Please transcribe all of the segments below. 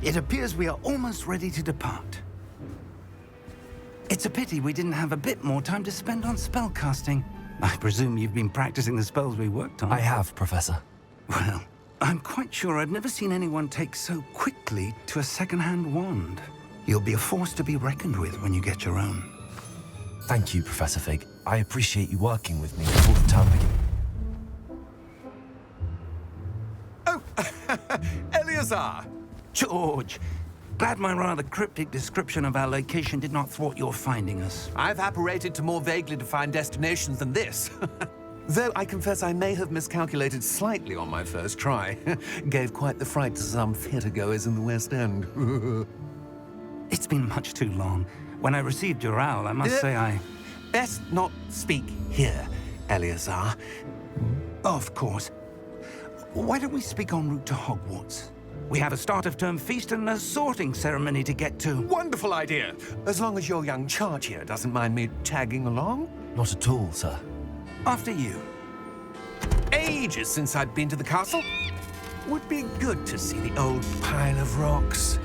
It appears we are almost ready to depart. It's a pity we didn't have a bit more time to spend on spellcasting. I presume you've been practicing the spells we worked on. I have, Professor. Well, I'm quite sure I've never seen anyone take so quickly to a second-hand wand. You'll be a force to be reckoned with when you get your own. Thank you, Professor Fig. I appreciate you working with me before the term begins. Oh, Eleazar! George, glad my rather cryptic description of our location did not thwart your finding us. I've apparated to more vaguely defined destinations than this. Though I confess I may have miscalculated slightly on my first try. Gave quite the fright to some theatre-goers in the West End. It's been much too long. When I received your owl, I must say I... Best not speak here, Eleazar. Of course. Why don't we speak en route to Hogwarts? We have a start-of-term feast and a sorting ceremony to get to. Wonderful idea! As long as your young charge here doesn't mind me tagging along. Not at all, sir. After you. Ages since I'd been to the castle. Would be good to see the old pile of rocks.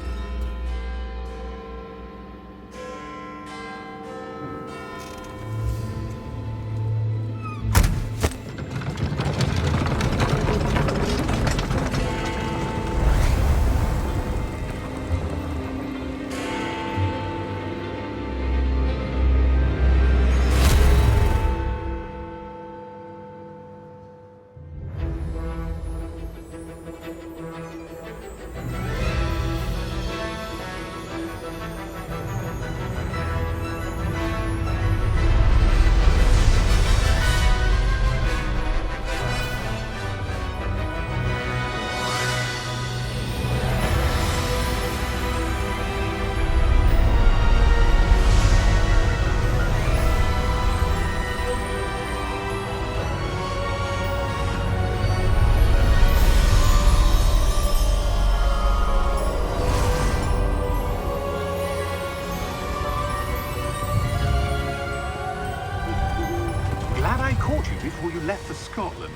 Before you left for Scotland.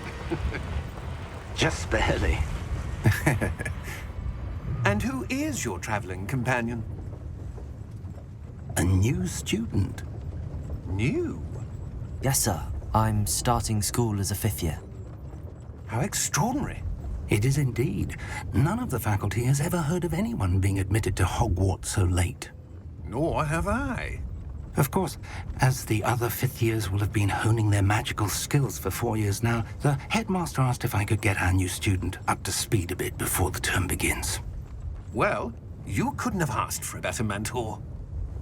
Just barely. And who is your traveling companion? A new student. New? Yes, sir. I'm starting school as a 5th year. How extraordinary. It is indeed. None of the faculty has ever heard of anyone being admitted to Hogwarts so late. Nor have I. Of course, as the other 5th years will have been honing their magical skills for 4 years now, the headmaster asked if I could get our new student up to speed a bit before the term begins. Well, you couldn't have asked for a better mentor.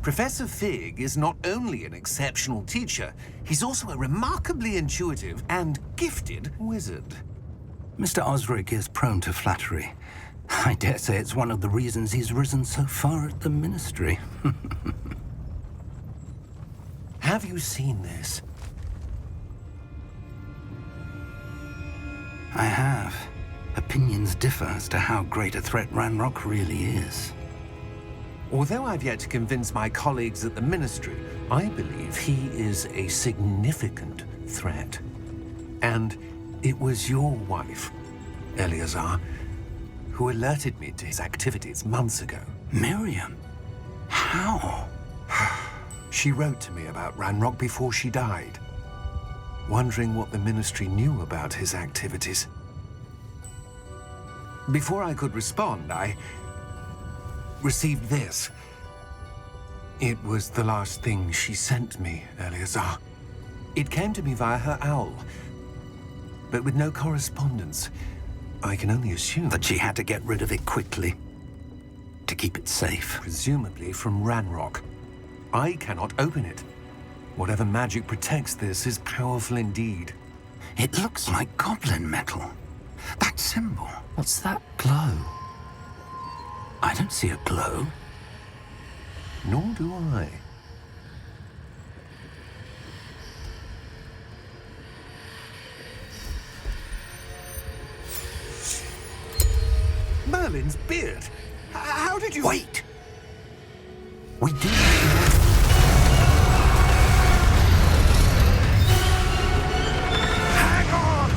Professor Fig is not only an exceptional teacher, he's also a remarkably intuitive and gifted wizard. Mr. Osric is prone to flattery. I dare say it's one of the reasons he's risen so far at the ministry. Have you seen this? I have. Opinions differ as to how great a threat Ranrock really is. Although I've yet to convince my colleagues at the Ministry, I believe he is a significant threat. And it was your wife, Eleazar, who alerted me to his activities months ago. Miriam? How? She wrote to me about Ranrock before she died, wondering what the Ministry knew about his activities. Before I could respond, I received this. It was the last thing she sent me, Eleazar. It came to me via her owl, but with no correspondence. I can only assume That she had to get rid of it quickly, to keep it safe. presumably from Ranrock. I cannot open it. Whatever magic protects this is powerful indeed. It looks like goblin metal. That symbol. What's that glow? I don't see a glow. Nor do I. Merlin's beard. How did you... Wait! We do... Hang on!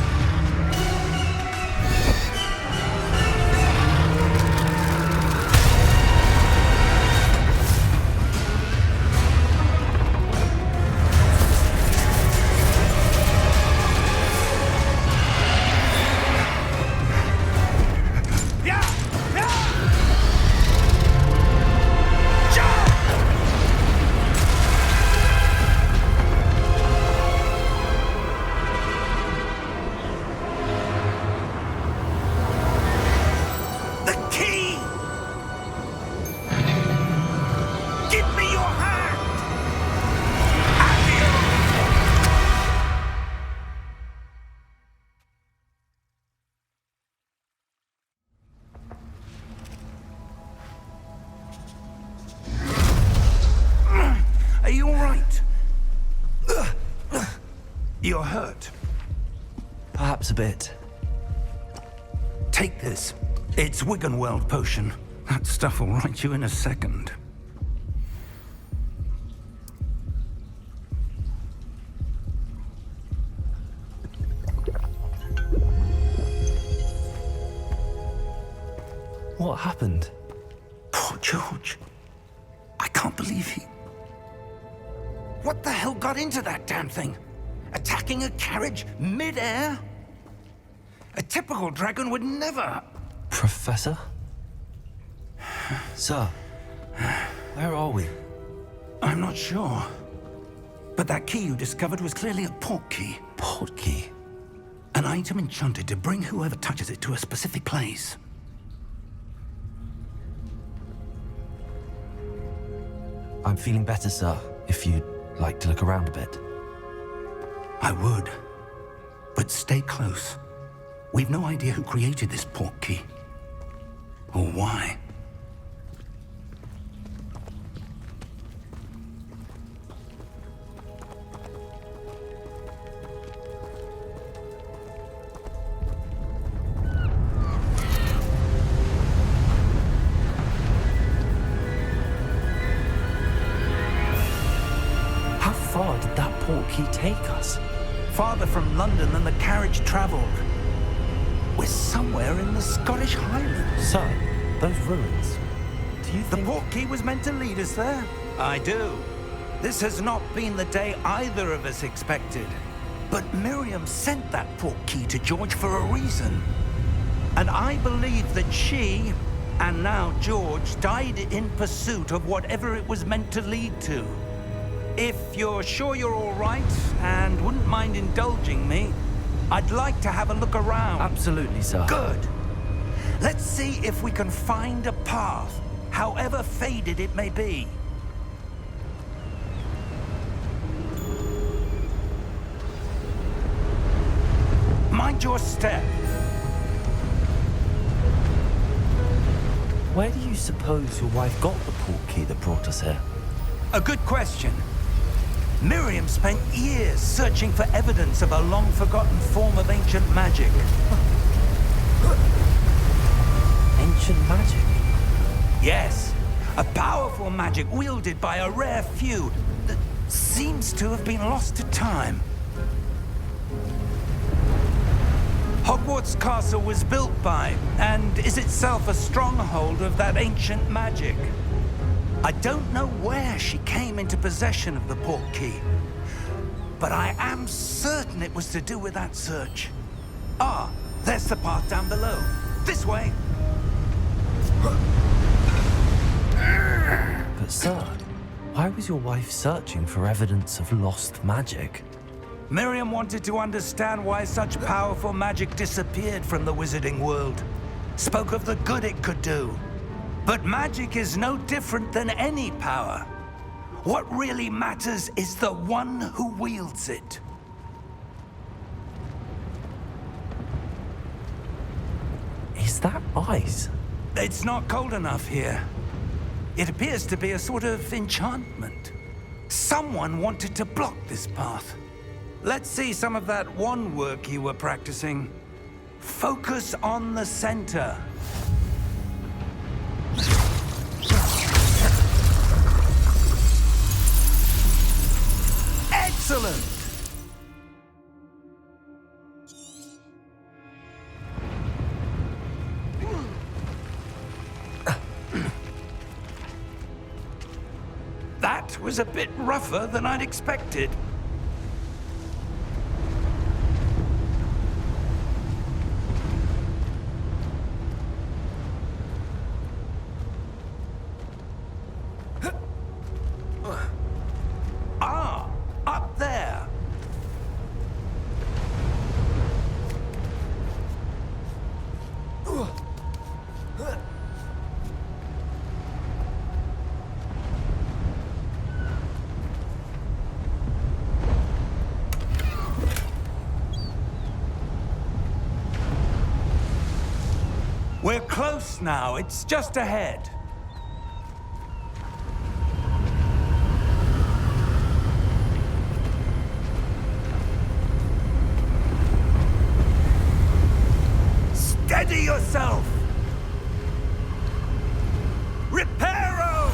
You're hurt. Perhaps a bit. Take this. It's Wiggenweld potion. That stuff will right you in a second. What happened? Poor George. I can't believe he... What the hell got into that damn thing? Attacking a carriage mid-air? A typical dragon would never... Professor? Sir, where are we? I'm not sure. But that key you discovered was clearly a port key. Port key? An item enchanted to bring whoever touches it to a specific place. I'm feeling better, sir, if you'd like to look around a bit. I would. But stay close. We've no idea who created this port key. Or why. How far did that port key take us? Farther from London than the carriage traveled. We're somewhere in the Scottish Highlands. Sir, those ruins. Do you The think... port key was meant to lead us there? I do. This has not been the day either of us expected. But Miriam sent that port key to George for a reason. And I believe that she, and now George, died in pursuit of whatever it was meant to lead to. If you're sure you're all right and wouldn't mind indulging me, I'd like to have a look around. Absolutely, sir. Good. Let's see if we can find a path, however faded it may be. Mind your step. Where do you suppose your wife got the port key that brought us here? A good question. Miriam spent years searching for evidence of a long-forgotten form of ancient magic. Ancient magic? Yes, a powerful magic wielded by a rare few that seems to have been lost to time. Hogwarts Castle was built by, and is itself a stronghold of that ancient magic. I don't know where she came into possession of the port key, but I am certain it was to do with that search. Ah, there's the path down below. This way. But sir, why was your wife searching for evidence of lost magic? Miriam wanted to understand why such powerful magic disappeared from the wizarding world. Spoke of the good it could do. But magic is no different than any power. What really matters is the one who wields it. Is that ice? It's not cold enough here. It appears to be a sort of enchantment. Someone wanted to block this path. Let's see some of that wand work you were practicing. Focus on the center. Excellent! That was a bit rougher than I'd expected. Ah, up there. We're close now. It's just ahead. Steady yourself! Reparo!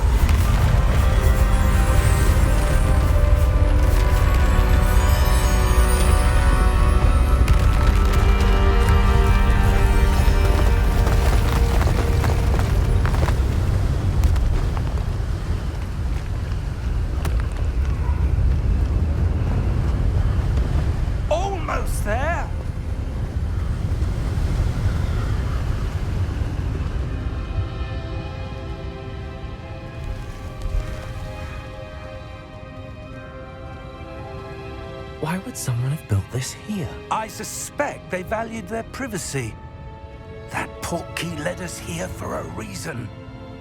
Almost there! Why would someone have built this here? I suspect they valued their privacy. That portkey led us here for a reason.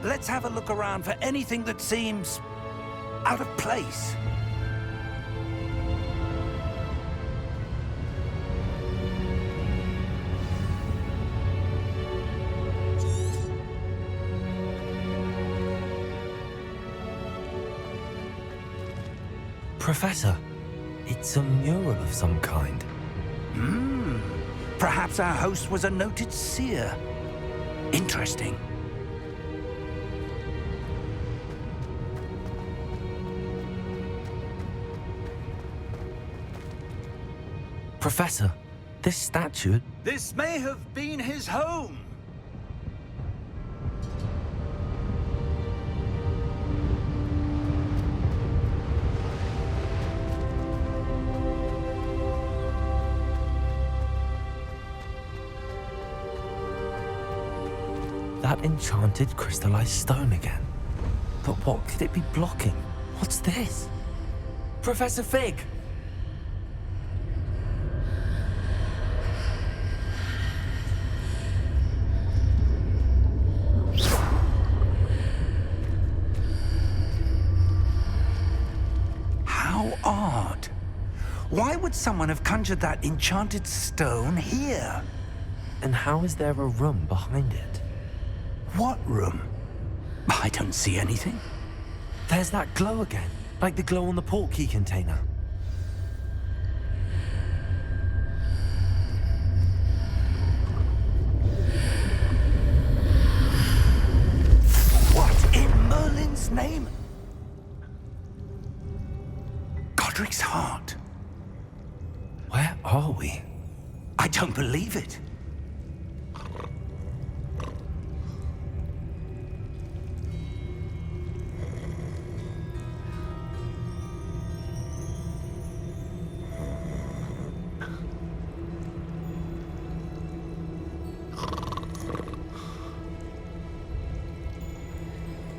Let's have a look around for anything that seems out of place. Professor, it's a mural of some kind. Perhaps our host was a noted seer. Interesting. Professor, this statue... This may have been his home. That enchanted crystallized stone again. But what could it be blocking? What's this? Professor Fig! How odd. Why would someone have conjured that enchanted stone here? And how is there a room behind it? What room? I don't see anything. There's that glow again, like the glow on the portkey container. What in Merlin's name? Godric's heart. Where are we? I don't believe it.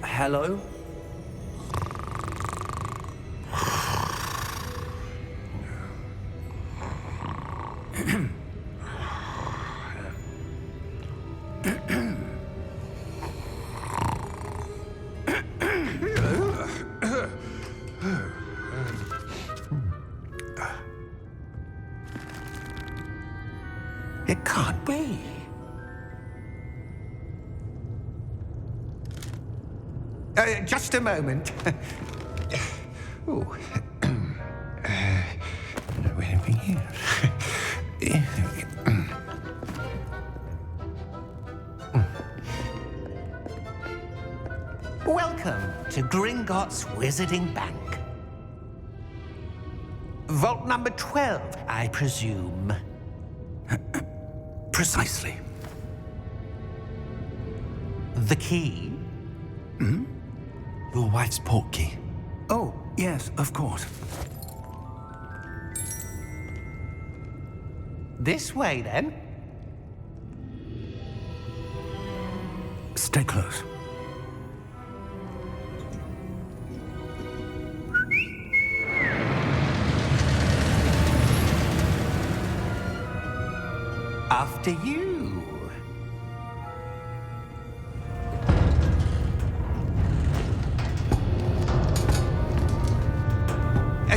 Hello? It can't be. Just a moment. Oh. Where are we here? Welcome to Gringotts Wizarding Bank. Vault number 12, I presume. Precisely. The key? Your wife's portkey. Oh, yes, of course. This way, then. Stay close. After you.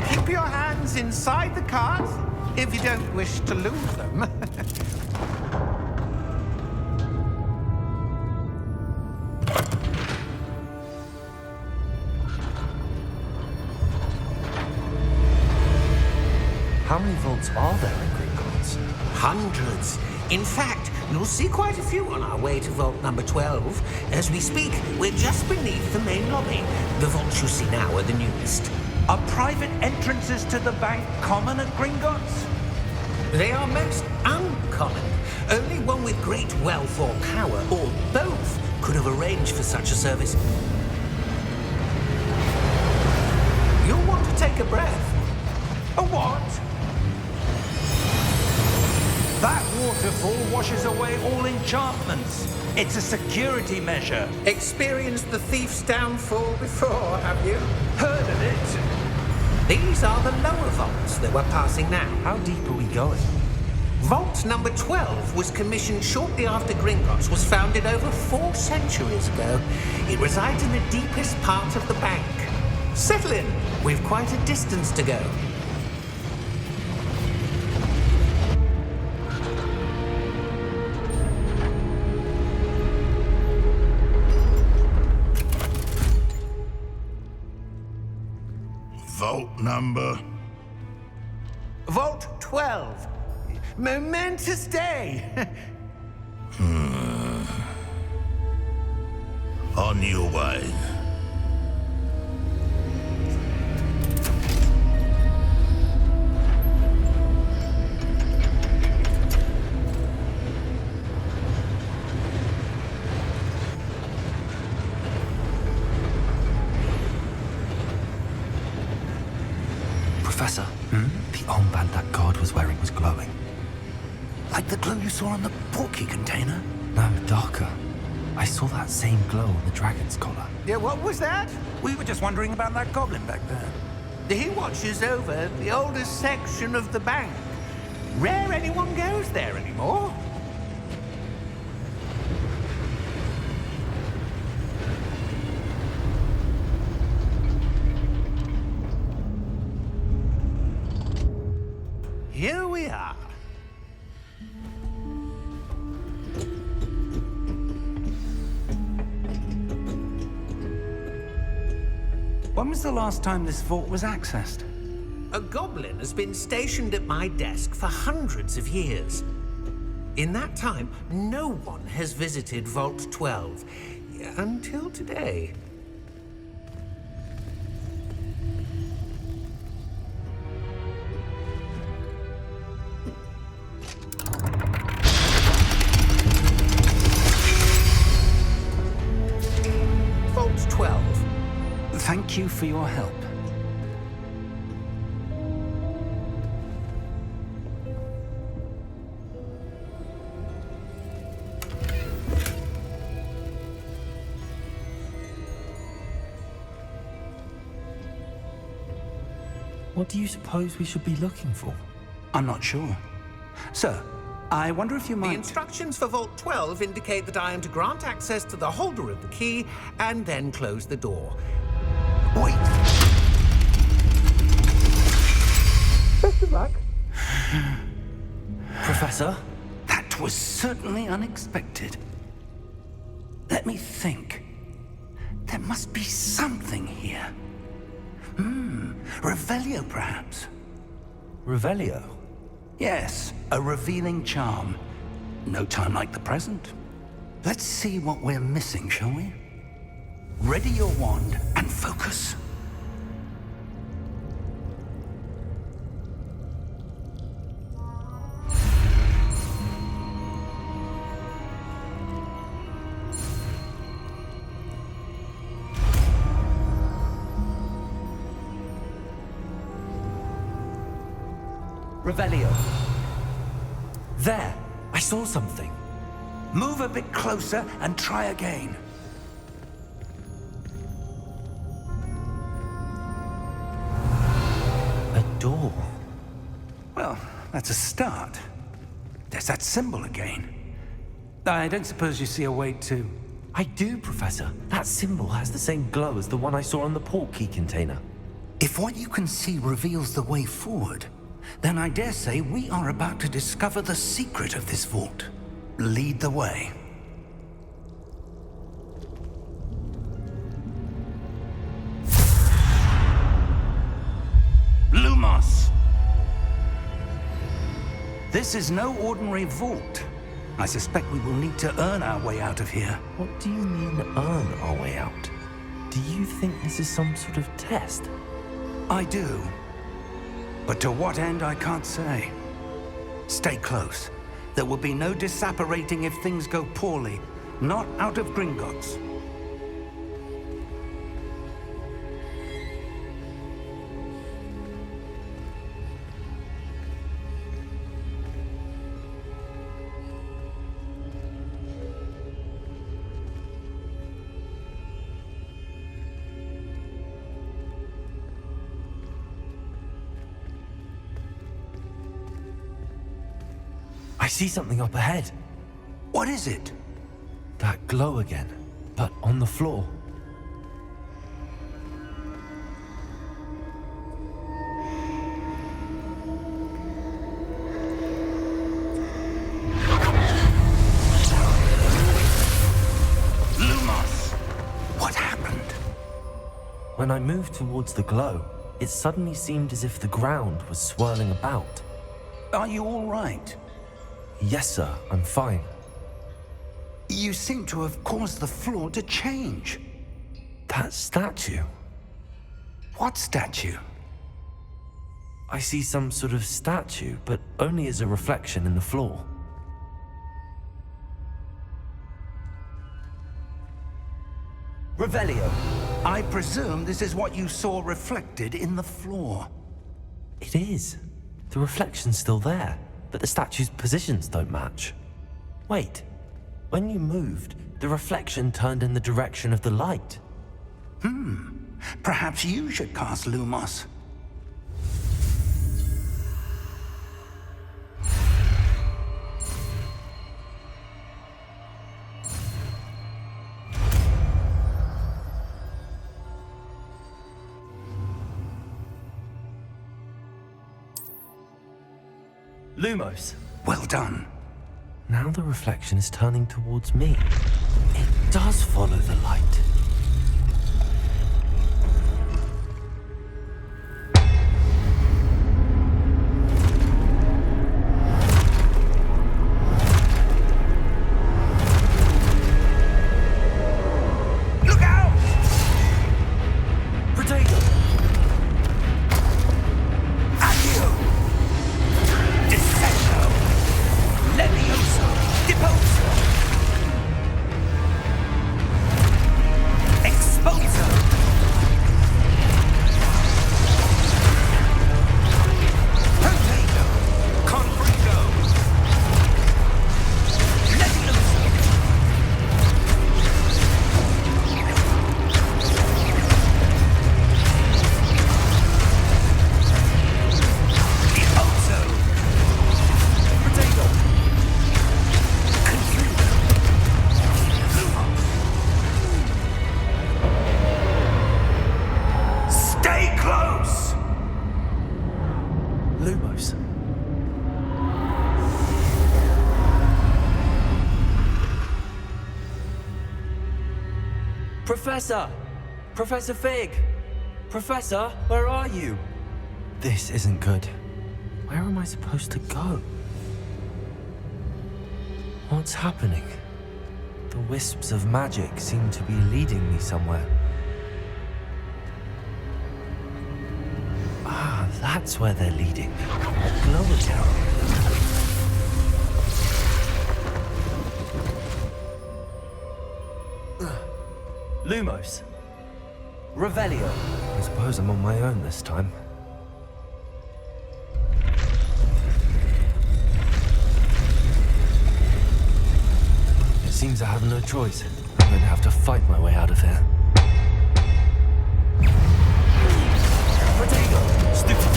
Keep your hands inside the cards if you don't wish to lose them. How many vaults are there in Gringotts? Hundreds. In fact, You'll see quite a few on our way to vault number 12. As we speak, we're just beneath the main lobby. The vaults you see now are the newest. Are private entrances to the bank common at Gringotts? They are most uncommon. Only one with great wealth or power, or both, could have arranged for such a service. You'll want to take a breath. A what? That waterfall washes away all enchantments. It's a security measure. Experienced the thief's downfall before, have you? Heard of it? These are the lower vaults that we're passing now. How deep are we going? Vault number 12 was commissioned shortly after Gringotts was founded over 4 centuries ago. It resides in the deepest part of the bank. Settle in. We've quite a distance to go. Vault number? Vault 12. Momentous day. On your way. Professor, the armband that guard was wearing was glowing. Like the glow you saw on the portkey container? No, darker. I saw that same glow on the dragon's collar. Yeah, what was that? We were just wondering about that goblin back there. He watches over the oldest section of the bank. Rare anyone goes there anymore. Here we are. When was the last time this vault was accessed? A goblin has been stationed at my desk for hundreds of years. In that time, no one has visited Vault 12. Until today. Vault 12. Thank you for your help. What do you suppose we should be looking for? I'm not sure. Sir, I wonder if you The might... instructions for Vault 12 indicate that I am to grant access to the holder of the key and then close the door. Wait! Best of luck. Professor? That was certainly unexpected. Let me think. There must be something here. Revelio, perhaps? Revelio? Yes, a revealing charm. No time like the present. Let's see what we're missing, shall we? Ready your wand and focus. Revelio. There! I saw something. Move a bit closer and try again. A door. Well, that's a start. There's that symbol again. I don't suppose you see a way to... I do, Professor. That symbol has the same glow as the one I saw on the portkey container. If what you can see reveals the way forward, then I dare say we are about to discover the secret of this vault. Lead the way. Lumos! This is no ordinary vault. I suspect we will need to earn our way out of here. What do you mean, earn our way out? Do you think this is some sort of test? I do. But to what end, I can't say. Stay close. There will be no disapparating if things go poorly. Not out of Gringotts. I see something up ahead. What is it? That glow again, but on the floor. Lumos! What happened? When I moved towards the glow, it suddenly seemed as if the ground was swirling about. Are you all right? Yes, sir, I'm fine. You seem to have caused the floor to change. That statue. What statue? I see some sort of statue, but only as a reflection in the floor. Revelio, I presume this is what you saw reflected in the floor. It is. The reflection's still there, but the statue's positions don't match. Wait, when you moved, the reflection turned in the direction of the light. Perhaps you should cast Lumos. Lumos. Well done. Now the reflection is turning towards me. It does follow the light. Look out! Protego! Accio! Descendo! Levioso! Deposo! Exposo! Protego! Confringo! Levioso! Deposo! Protego! Stay close! Lumos. Professor! Professor Fig! Professor, where are you? This isn't good. Where am I supposed to go? What's happening? The wisps of magic seem to be leading me somewhere. Ah, that's where they're leading me. A glow tower. Lumos. Revelio. I suppose I'm on my own this time. It seems I have no choice. I'm going to have to fight my way out of here. Protego! Stupefy!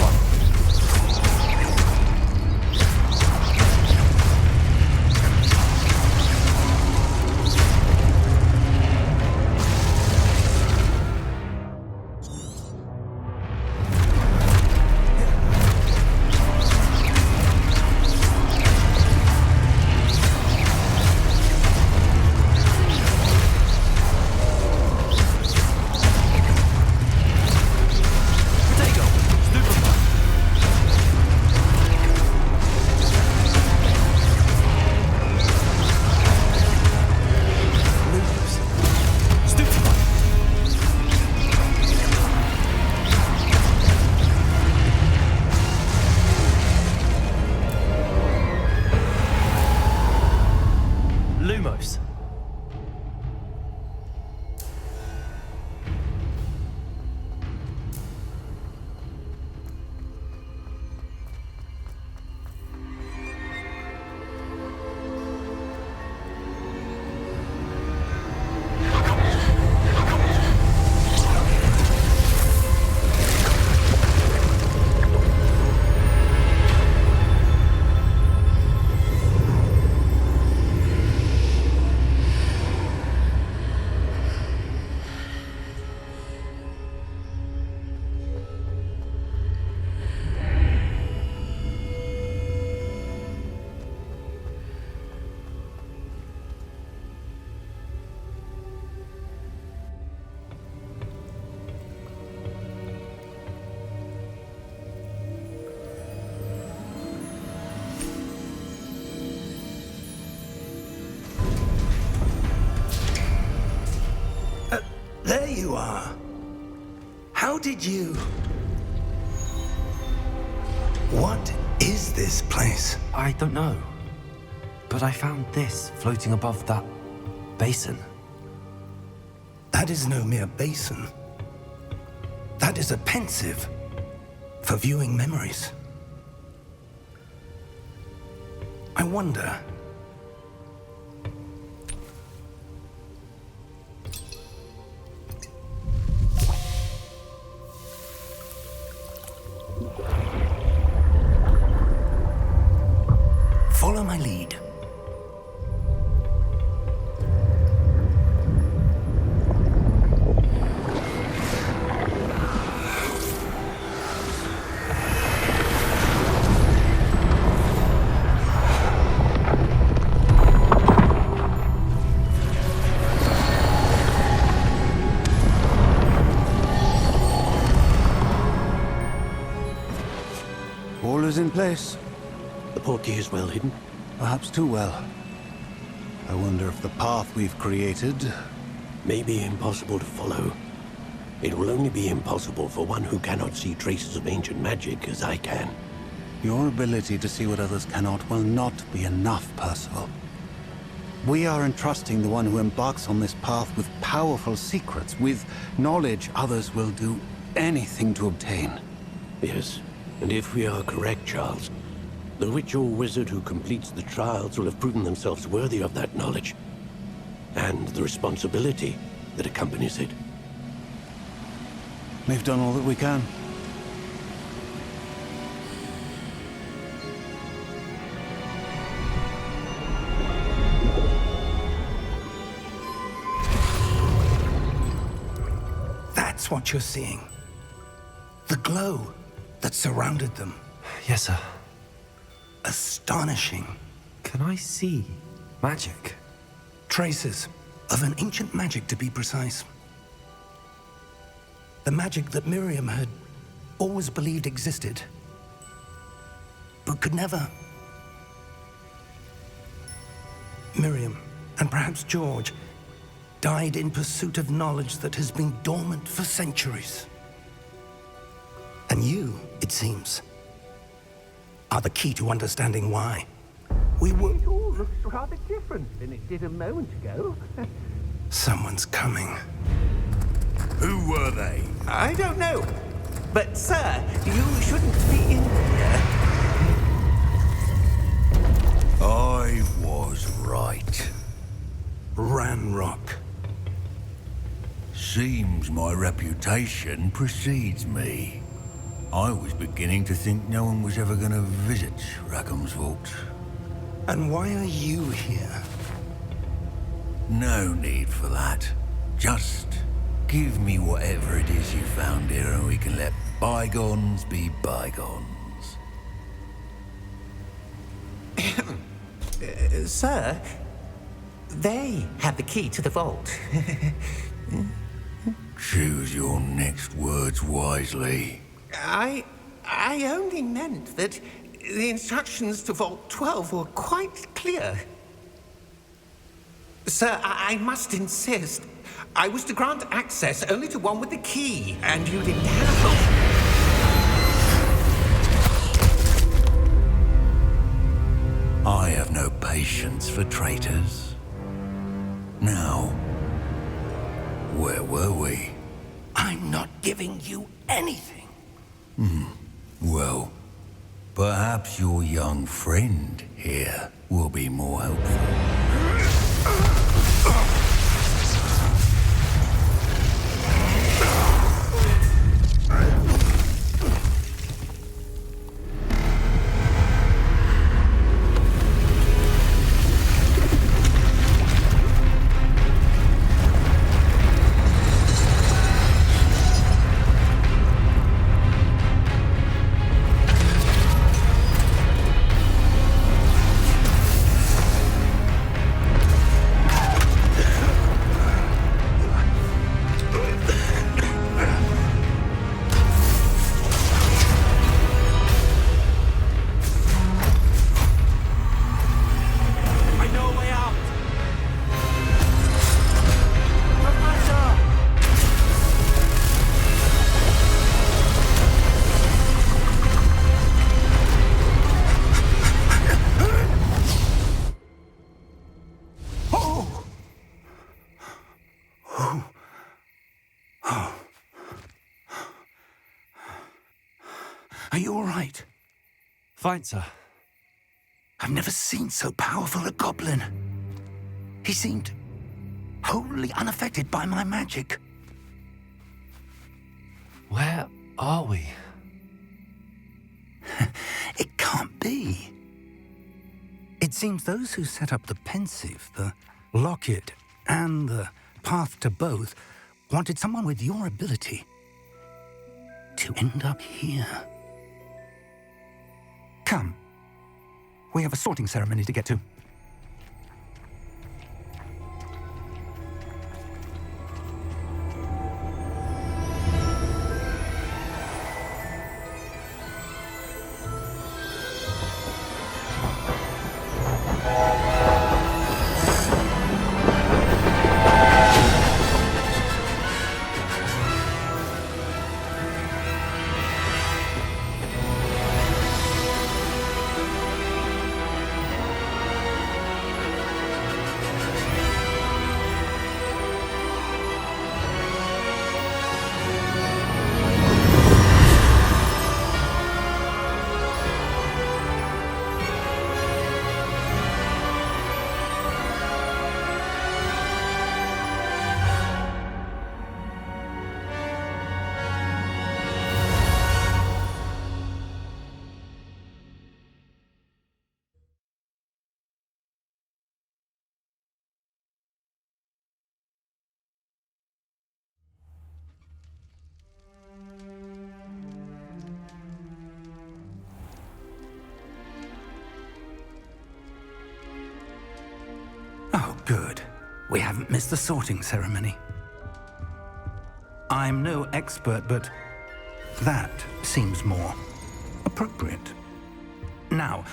There you are. How did you... What is this place? I don't know. But I found this floating above that basin. That is no mere basin. That is a pensive for viewing memories. I wonder... Follow my lead. All is in place. The portkey is well hidden. Perhaps too well. I wonder if the path we've created... May be impossible to follow. It will only be impossible for one who cannot see traces of ancient magic as I can. Your ability to see what others cannot will not be enough, Percival. We are entrusting the one who embarks on this path with powerful secrets, with knowledge others will do anything to obtain. Yes, and if we are correct, Charles, the witch or wizard who completes the trials will have proven themselves worthy of that knowledge, and the responsibility that accompanies it. We've done all that we can. That's what you're seeing. The glow that surrounded them. Yes, sir. Astonishing. Can I see magic? Traces of an ancient magic, to be precise. The magic that Miriam had always believed existed, but could never. Miriam, and perhaps George, died in pursuit of knowledge that has been dormant for centuries. And you, it seems, are the key to understanding why. We were... It all looks rather different than it did a moment ago. Someone's coming. Who were they? I don't know. But, sir, you shouldn't be in here. I was right. Ranrock. Seems my reputation precedes me. I was beginning to think no one was ever going to visit Rackham's vault. And why are you here? No need for that. Just give me whatever it is you found here and we can let bygones be bygones. Sir, they have the key to the vault. Choose your next words wisely. I only meant that the instructions to Vault 12 were quite clear. Sir, I must insist. I was to grant access only to one with the key, and you didn't have... I have no patience for traitors. Now, where were we? I'm not giving you anything. Well, perhaps your young friend here will be more helpful. Are you all right? Fine, sir. I've never seen so powerful a goblin. He seemed wholly unaffected by my magic. Where are we? It can't be. It seems those who set up the pensive, the locket, and the path to both wanted someone with your ability to end up here. Come. We have a sorting ceremony to get to. Oh, good. We haven't missed the sorting ceremony. I'm no expert, but that seems more appropriate. Now,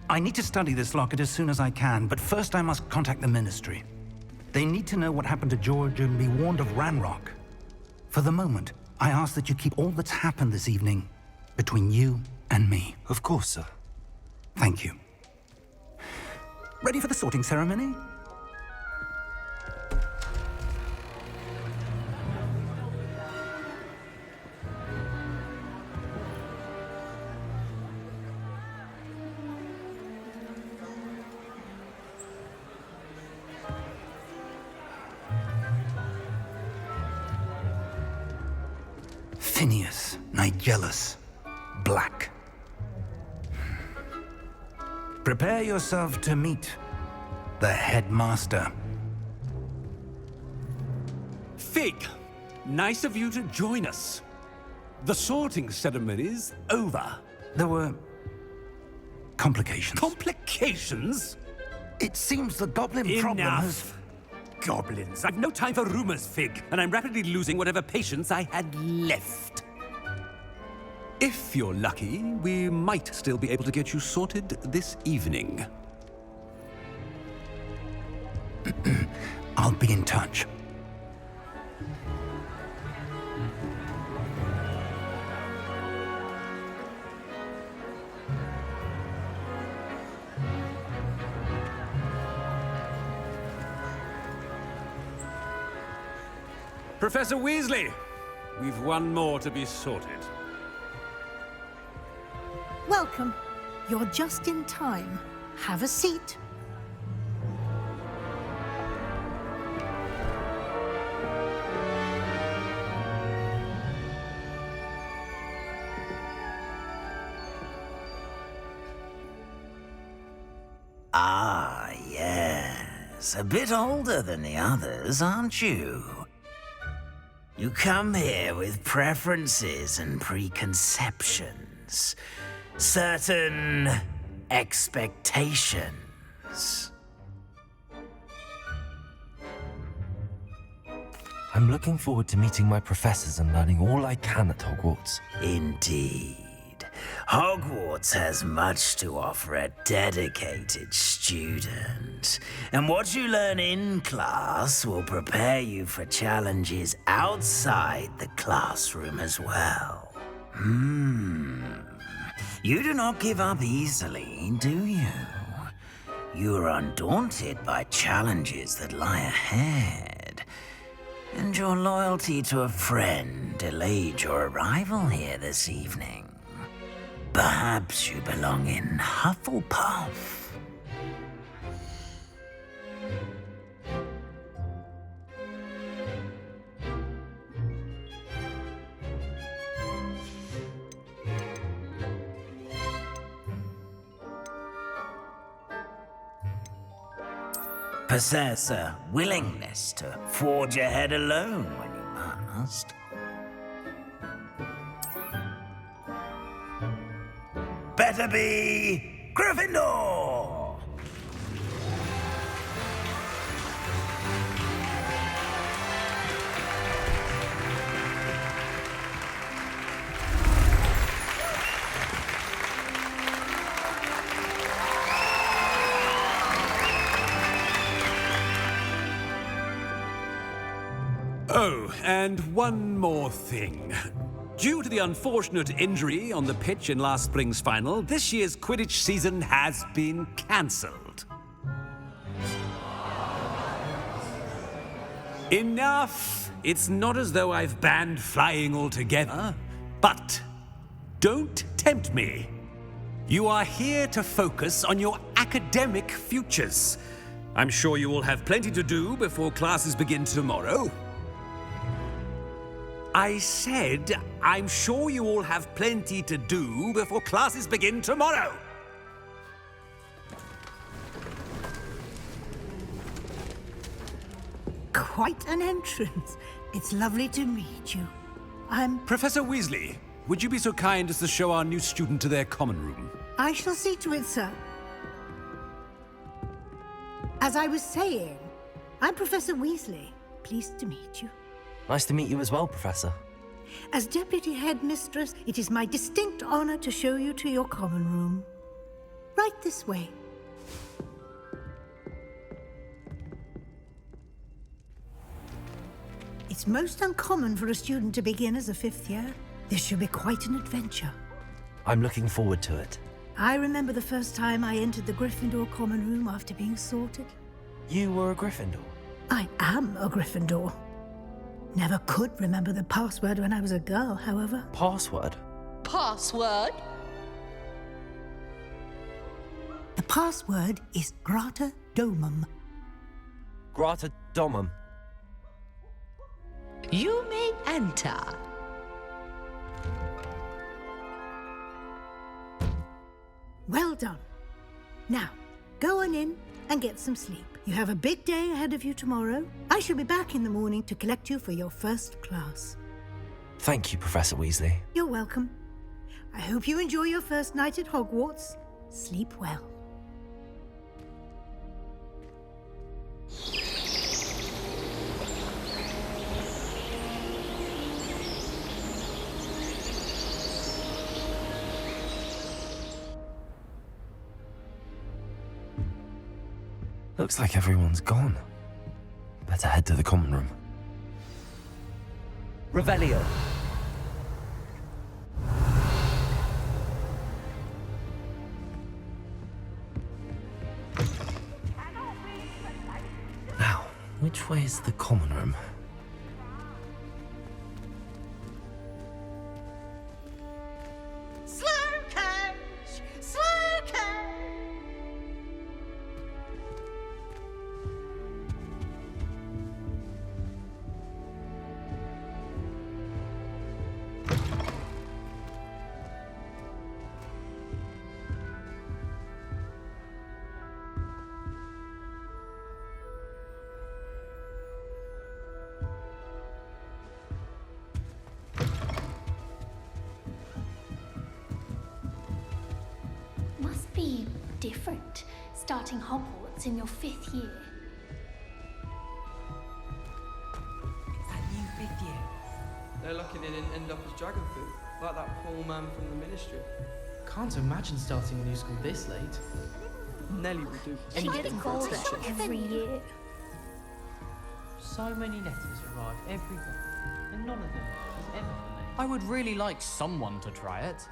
I need to study this locket as soon as I can, but first I must contact the Ministry. They need to know what happened to George and be warned of Ranrock. For the moment, I ask that you keep all that's happened this evening between you and me. Of course, sir. Thank you. Ready for the sorting ceremony? Phineas, Nigellus, Black. Prepare yourself to meet the headmaster. Fig, nice of you to join us. The sorting ceremony's over. There were complications. Complications? It seems the goblin problem has... Enough. Goblins. I've no time for rumors, Fig, and I'm rapidly losing whatever patience I had left. If you're lucky, we might still be able to get you sorted this evening. I'll be in touch. Professor Weasley, we've one more to be sorted. Welcome. You're just in time. Have a seat. Ah, yes. A bit older than the others, aren't you? You come here with preferences and preconceptions. Certain expectations. I'm looking forward to meeting my professors and learning all I can at Hogwarts. Indeed. Hogwarts has much to offer a dedicated student. And what you learn in class will prepare you for challenges outside the classroom as well. You do not give up easily, do you? You are undaunted by challenges that lie ahead. And your loyalty to a friend delayed your arrival here this evening. Perhaps you belong in Hufflepuff. Possess a willingness to forge ahead alone when you must. Better be Gryffindor! Oh, and one more thing. Due to the unfortunate injury on the pitch in last spring's final, this year's Quidditch season has been cancelled. Enough! It's not as though I've banned flying altogether, but don't tempt me. You are here to focus on your academic futures. I'm sure you will have plenty to do before classes begin tomorrow. I said, I'm sure you all have plenty to do before classes begin tomorrow. Quite an entrance. It's lovely to meet you. I'm... Professor Weasley, would you be so kind as to show our new student to their common room? I shall see to it, sir. As I was saying, I'm Professor Weasley. Pleased to meet you. Nice to meet you as well, Professor. As Deputy Headmistress, it is my distinct honor to show you to your common room. Right this way. It's most uncommon for a student to begin as a fifth year. This should be quite an adventure. I'm looking forward to it. I remember the first time I entered the Gryffindor common room after being sorted. You were a Gryffindor? I am a Gryffindor. Never could remember the password when I was a girl, however. Password? Password? The password is Grata Domum. Grata Domum. You may enter. Well done. Now, go on in and get some sleep. You have a big day ahead of you tomorrow. I shall be back in the morning to collect you for your first class. Thank you, Professor Weasley. You're welcome. I hope you enjoy your first night at Hogwarts. Sleep well. Looks like everyone's gone. Better head to the common room. Revelio. Now, which way is the common room? Must be different, starting Hogwarts in your 5th year. That new 5th year. They're lucky they didn't end up as dragon food, like that poor man from the ministry. Can't imagine starting a new school this late. Nelly will do. She gets called every year. So many letters arrive every day, and none of them is ever for me. I would really like someone to try it.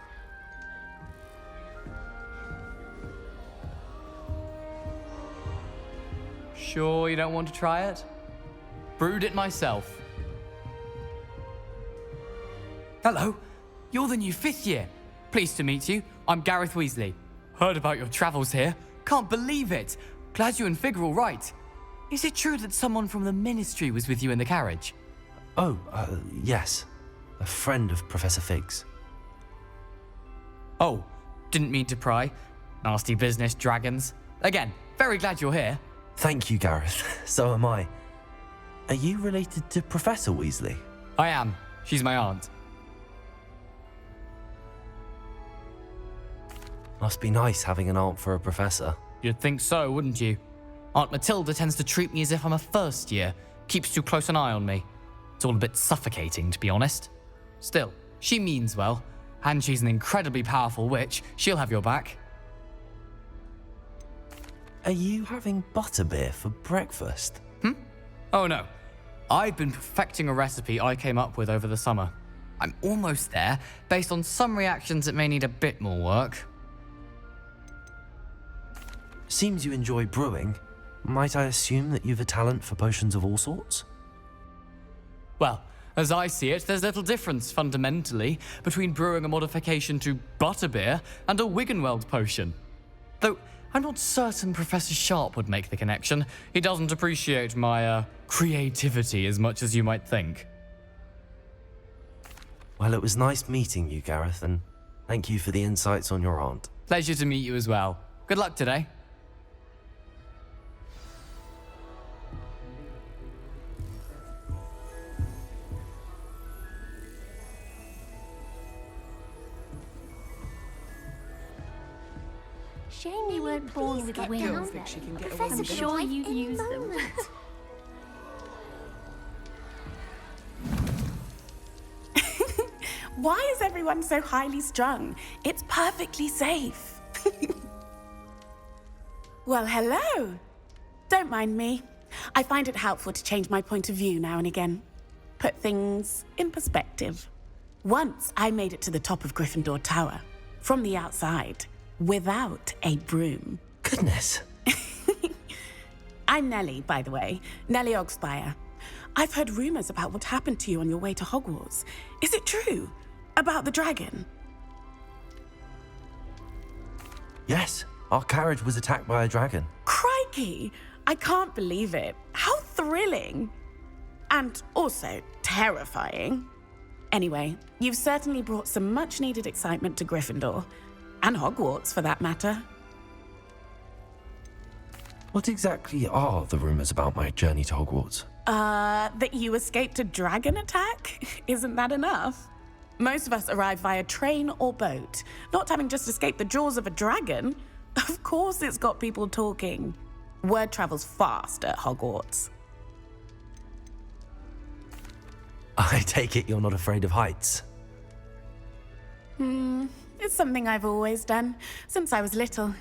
Sure you don't want to try it? Brewed it myself. Hello, you're the new 5th year. Pleased to meet you. I'm Gareth Weasley. Heard about your travels here. Can't believe it. Glad you and Fig are all right. Is it true that someone from the Ministry was with you in the carriage? Oh, yes. A friend of Professor Fig's. Oh, didn't mean to pry. Nasty business, dragons. Again, very glad you're here. Thank you, Gareth. So am I. Are you related to Professor Weasley? I am. She's my aunt. Must be nice having an aunt for a professor. You'd think so, wouldn't you? Aunt Matilda tends to treat me as if I'm a first year. Keeps too close an eye on me. It's all a bit suffocating, to be honest. Still, she means well. And she's an incredibly powerful witch. She'll have your back. Are you having butterbeer for breakfast? Oh no. I've been perfecting a recipe I came up with over the summer. I'm almost there. Based on some reactions, it may need a bit more work. Seems you enjoy brewing. Might I assume that you've a talent for potions of all sorts? Well, as I see it, there's little difference, fundamentally, between brewing a modification to butterbeer and a Wiggenweld potion. Though, I'm not certain Professor Sharp would make the connection. He doesn't appreciate my, creativity as much as you might think. Well, it was nice meeting you, Gareth, and thank you for the insights on your aunt. Pleasure to meet you as well. Good luck today. Shame you weren't born with a wing. I don't think she can get away I'm with it. sure you'd use them. Why is everyone so highly strung? It's perfectly safe. Well, hello. Don't mind me. I find it helpful to change my point of view now and again. Put things in perspective. Once I made it to the top of Gryffindor Tower, from the outside, without a broom. Goodness. I'm Nellie, by the way. Nellie Ogspire. I've heard rumors about what happened to you on your way to Hogwarts. Is it true? About the dragon? Yes, our carriage was attacked by a dragon. Crikey! I can't believe it. How thrilling! And also terrifying. Anyway, you've certainly brought some much-needed excitement to Gryffindor. And Hogwarts, for that matter. What exactly are the rumors about my journey to Hogwarts? That you escaped a dragon attack? Isn't that enough? Most of us arrive via train or boat, not having just escaped the jaws of a dragon. Of course it's got people talking. Word travels fast at Hogwarts. I take it you're not afraid of heights. It's something I've always done, since I was little.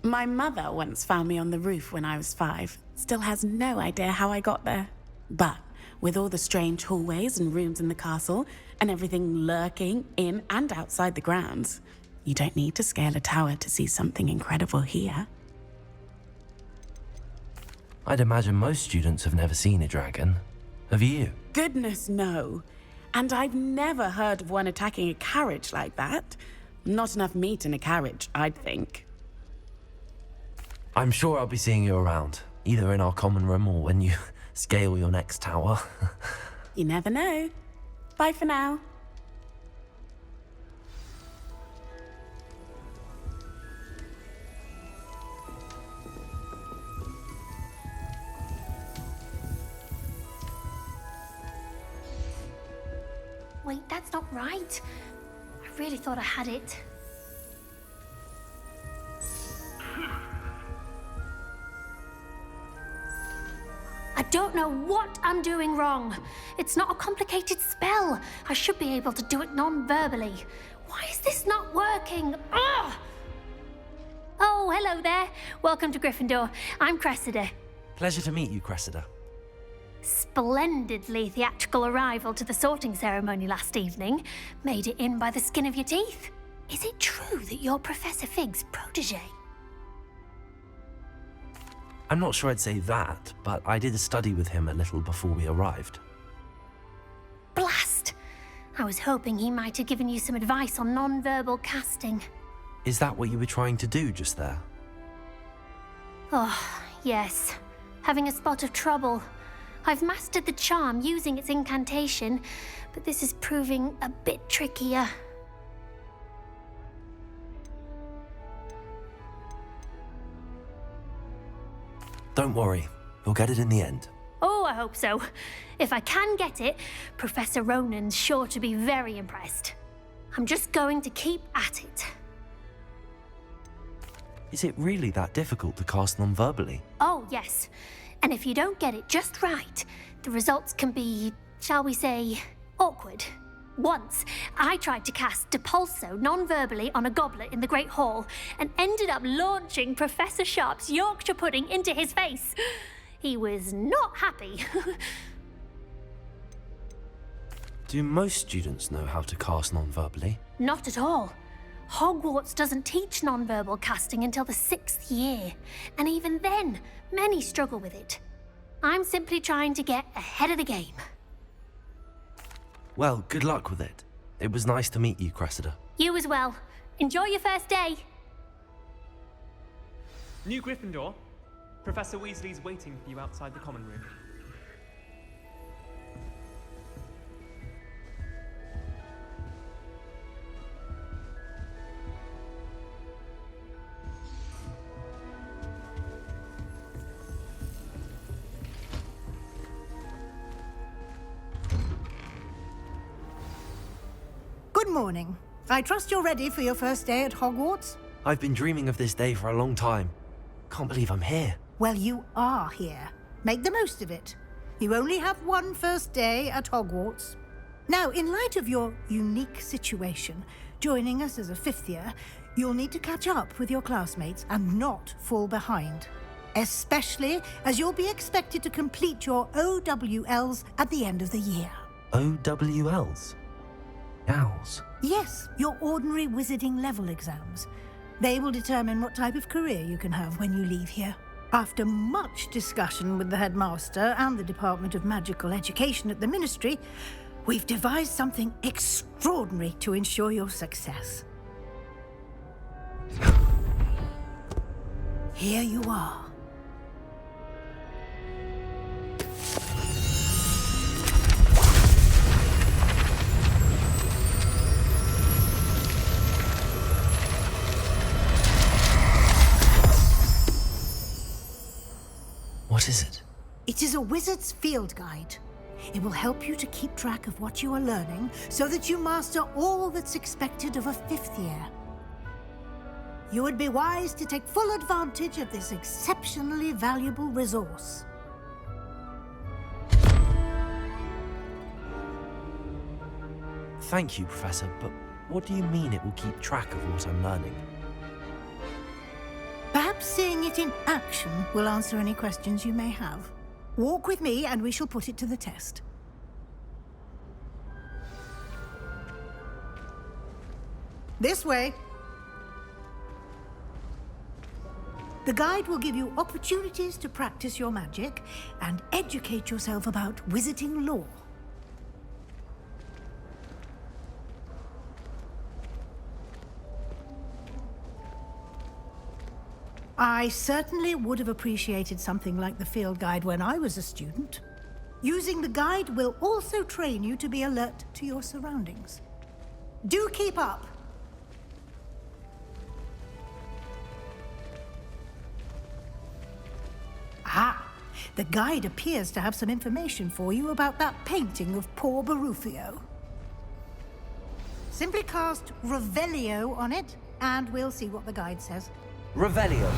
My mother once found me on the roof when I was 5. Still has no idea how I got there. But with all the strange hallways and rooms in the castle, and everything lurking in and outside the grounds, you don't need to scale a tower to see something incredible here. I'd imagine most students have never seen a dragon. Have you? Goodness, no. And I've never heard of one attacking a carriage like that. Not enough meat in a carriage, I'd think. I'm sure I'll be seeing you around, either in our common room or when you scale your next tower. You never know. Bye for now. Wait, that's not right. I really thought I had it. I don't know what I'm doing wrong. It's not a complicated spell. I should be able to do it non-verbally. Why is this not working? Ugh! Oh, hello there. Welcome to Gryffindor. I'm Cressida. Pleasure to meet you, Cressida. Splendidly theatrical arrival to the sorting ceremony last evening. Made it in by the skin of your teeth. Is it true that you're Professor Fig's protege? I'm not sure I'd say that, but I did a study with him a little before we arrived. Blast! I was hoping he might have given you some advice on non-verbal casting. Is that what you were trying to do just there? Oh, yes. Having a spot of trouble. I've mastered the charm using its incantation, but this is proving a bit trickier. Don't worry, you'll get it in the end. Oh, I hope so. If I can get it, Professor Ronan's sure to be very impressed. I'm just going to keep at it. Is it really that difficult to cast non-verbally? Oh, yes. And if you don't get it just right, the results can be, shall we say, awkward. Once, I tried to cast Depulso non-verbally on a goblet in the Great Hall and ended up launching Professor Sharp's Yorkshire pudding into his face. He was not happy. Do most students know how to cast non-verbally? Not at all. Hogwarts doesn't teach non-verbal casting until the 6th year, and even then, many struggle with it. I'm simply trying to get ahead of the game. Well, good luck with it. It was nice to meet you, Cressida. You as well. Enjoy your first day. New Gryffindor. Professor Weasley's waiting for you outside the common room. Good morning. I trust you're ready for your first day at Hogwarts? I've been dreaming of this day for a long time. Can't believe I'm here. Well, you are here. Make the most of it. You only have one first day at Hogwarts. Now, in light of your unique situation, joining us as a 5th year, you'll need to catch up with your classmates and not fall behind. Especially as you'll be expected to complete your OWLs at the end of the year. OWLs? Owls? Yes, your ordinary wizarding level exams. They will determine what type of career you can have when you leave here. After much discussion with the headmaster and the Department of Magical Education at the Ministry, we've devised something extraordinary to ensure your success. Here you are. What is it? It is a wizard's field guide. It will help you to keep track of what you are learning so that you master all that's expected of a 5th year. You would be wise to take full advantage of this exceptionally valuable resource. Thank you, Professor, but what do you mean it will keep track of what I'm learning? Perhaps seeing it in action will answer any questions you may have. Walk with me and we shall put it to the test. This way. The guide will give you opportunities to practice your magic and educate yourself about wizarding lore. I certainly would have appreciated something like the field guide when I was a student. Using the guide will also train you to be alert to your surroundings. Do keep up! Ah, the guide appears to have some information for you about that painting of poor Barufio. Simply cast Revelio on it, and we'll see what the guide says. Revelio.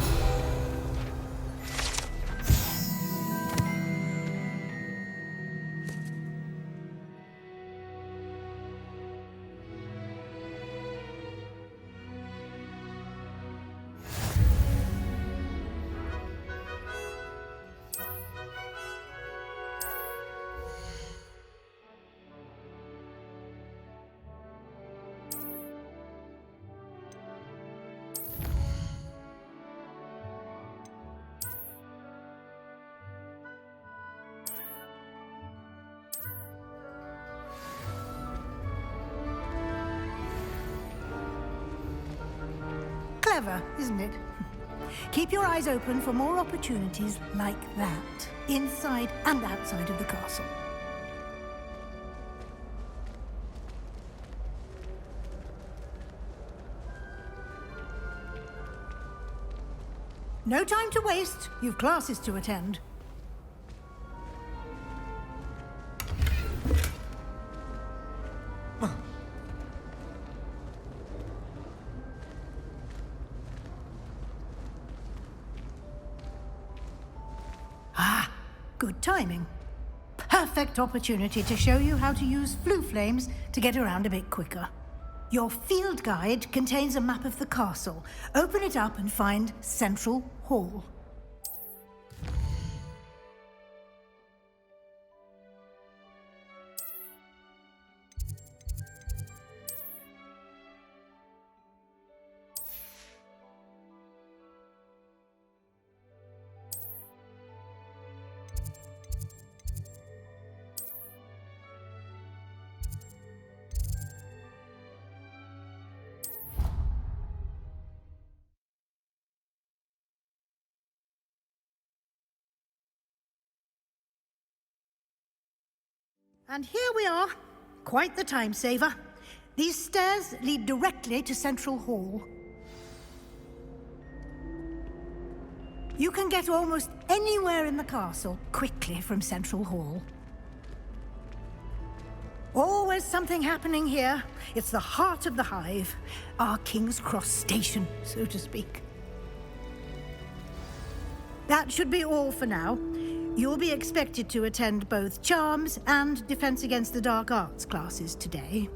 Clever, isn't it? Keep your eyes open for more opportunities like that, inside and outside of the castle. No time to waste. You've classes to attend. Ah, good timing. Perfect opportunity to show you how to use flue flames to get around a bit quicker. Your field guide contains a map of the castle. Open it up and find Central Hall. And here we are. Quite the time saver. These stairs lead directly to Central Hall. You can get almost anywhere in the castle quickly from Central Hall. Always something happening here. It's the heart of the hive. Our King's Cross station, so to speak. That should be all for now. You'll be expected to attend both Charms and Defense Against the Dark Arts classes today.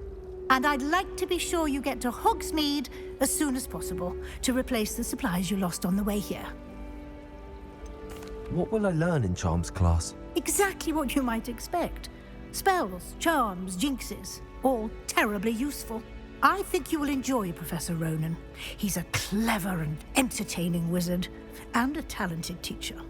And I'd like to be sure you get to Hogsmeade as soon as possible to replace the supplies you lost on the way here. What will I learn in Charms class? Exactly what you might expect. Spells, charms, jinxes, all terribly useful. I think you will enjoy Professor Ronan. He's a clever and entertaining wizard, and a talented teacher.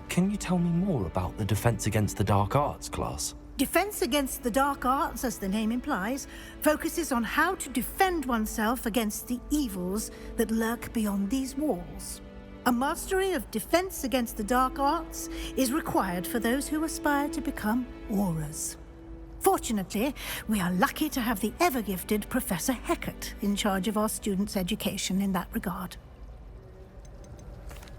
Can you tell me more about the Defense Against the Dark Arts class? Defense Against the Dark Arts, as the name implies, focuses on how to defend oneself against the evils that lurk beyond these walls. A mastery of Defense Against the Dark Arts is required for those who aspire to become Aurors. Fortunately, we are lucky to have the ever-gifted Professor Hecat in charge of our students' education in that regard.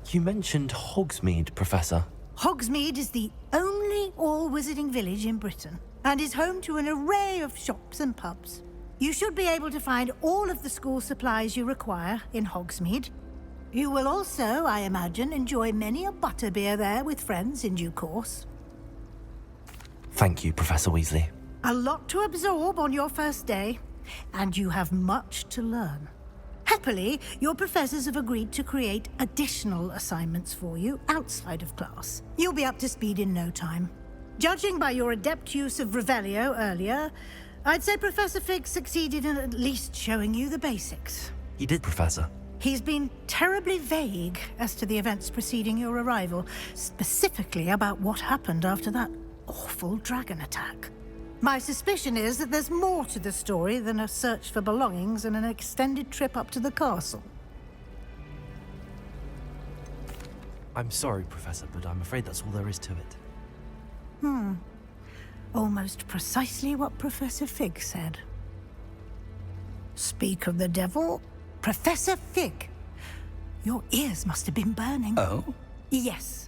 You mentioned Hogsmeade, Professor. Hogsmeade is the only all-wizarding village in Britain and is home to an array of shops and pubs. You should be able to find all of the school supplies you require in Hogsmeade. You will also, I imagine, enjoy many a butterbeer there with friends in due course. Thank you, Professor Weasley. A lot to absorb on your first day, and you have much to learn. Happily, your professors have agreed to create additional assignments for you outside of class. You'll be up to speed in no time. Judging by your adept use of Revelio earlier, I'd say Professor Fig succeeded in at least showing you the basics. He did, Professor. He's been terribly vague as to the events preceding your arrival, specifically about what happened after that awful dragon attack. My suspicion is that there's more to the story than a search for belongings and an extended trip up to the castle. I'm sorry, Professor, but I'm afraid that's all there is to it. Almost precisely what Professor Fig said. Speak of the devil, Professor Fig. Your ears must have been burning. Oh? Yes.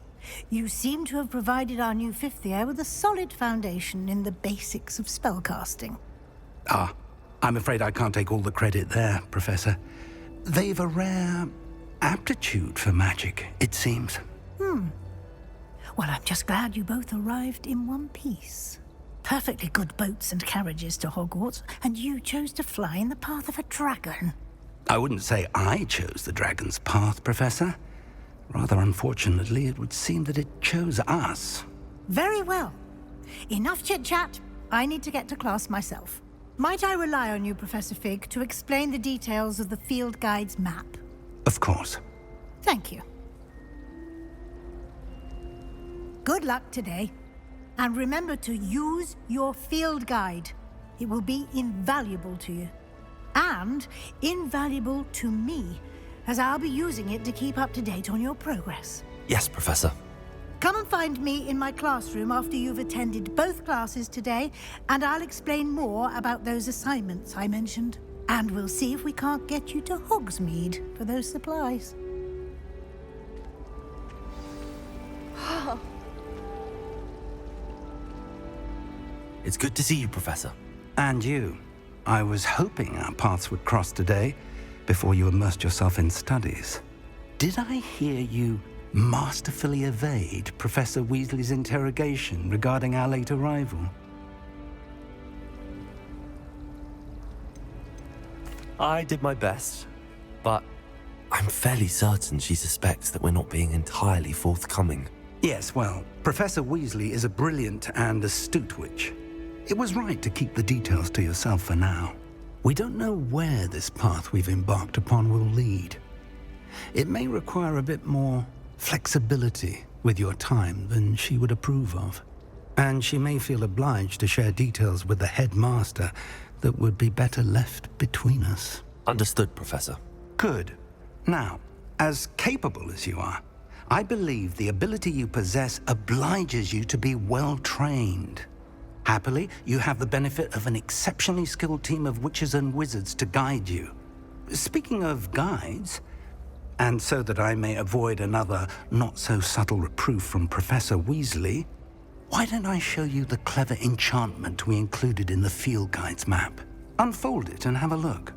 You seem to have provided our new fifth year with a solid foundation in the basics of spellcasting. Ah, I'm afraid I can't take all the credit there, Professor. They've a rare aptitude for magic, it seems. Well, I'm just glad you both arrived in one piece. Perfectly good boats and carriages to Hogwarts, and you chose to fly in the path of a dragon. I wouldn't say I chose the dragon's path, Professor. Rather unfortunately, it would seem that it chose us. Very well. Enough chit-chat. I need to get to class myself. Might I rely on you, Professor Fig, to explain the details of the field guide's map? Of course. Thank you. Good luck today. And remember to use your field guide. It will be invaluable to you. And invaluable to me, as I'll be using it to keep up to date on your progress. Yes, Professor. Come and find me in my classroom after you've attended both classes today, and I'll explain more about those assignments I mentioned. And we'll see if we can't get you to Hogsmeade for those supplies. It's good to see you, Professor. And you. I was hoping our paths would cross today, before you immersed yourself in studies. Did I hear you masterfully evade Professor Weasley's interrogation regarding our late arrival? I did my best, but I'm fairly certain she suspects that we're not being entirely forthcoming. Yes, well, Professor Weasley is a brilliant and astute witch. It was right to keep the details to yourself for now. We don't know where this path we've embarked upon will lead. It may require a bit more flexibility with your time than she would approve of. And she may feel obliged to share details with the headmaster that would be better left between us. Understood, Professor. Good. Now, as capable as you are, I believe the ability you possess obliges you to be well trained. Happily, you have the benefit of an exceptionally skilled team of witches and wizards to guide you. Speaking of guides, and so that I may avoid another not-so-subtle reproof from Professor Weasley, why don't I show you the clever enchantment we included in the field guide's map? Unfold it and have a look.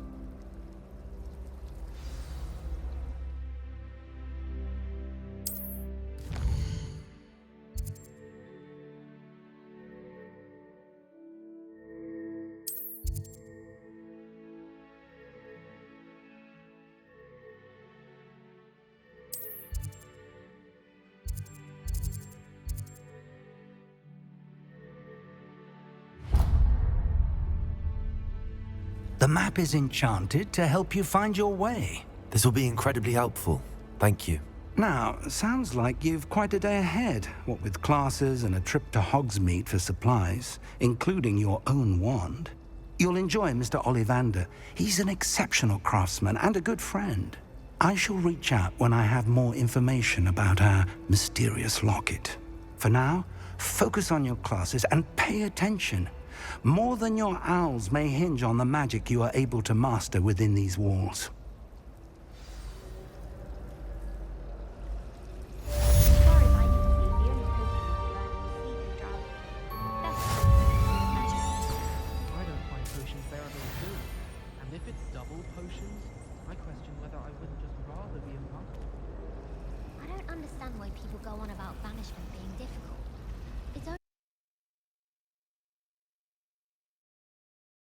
The map is enchanted to help you find your way. This will be incredibly helpful. Thank you. Now, sounds like you've quite a day ahead, what with classes and a trip to Hogsmeade for supplies, including your own wand. You'll enjoy Mr. Ollivander. He's an exceptional craftsman and a good friend. I shall reach out when I have more information about our mysterious locket. For now, focus on your classes and pay attention. More than your owls may hinge on the magic you are able to master within these walls. I don't find potions there are very good. And if it's double potions, I question whether I wouldn't just rather be a monk. I don't understand why people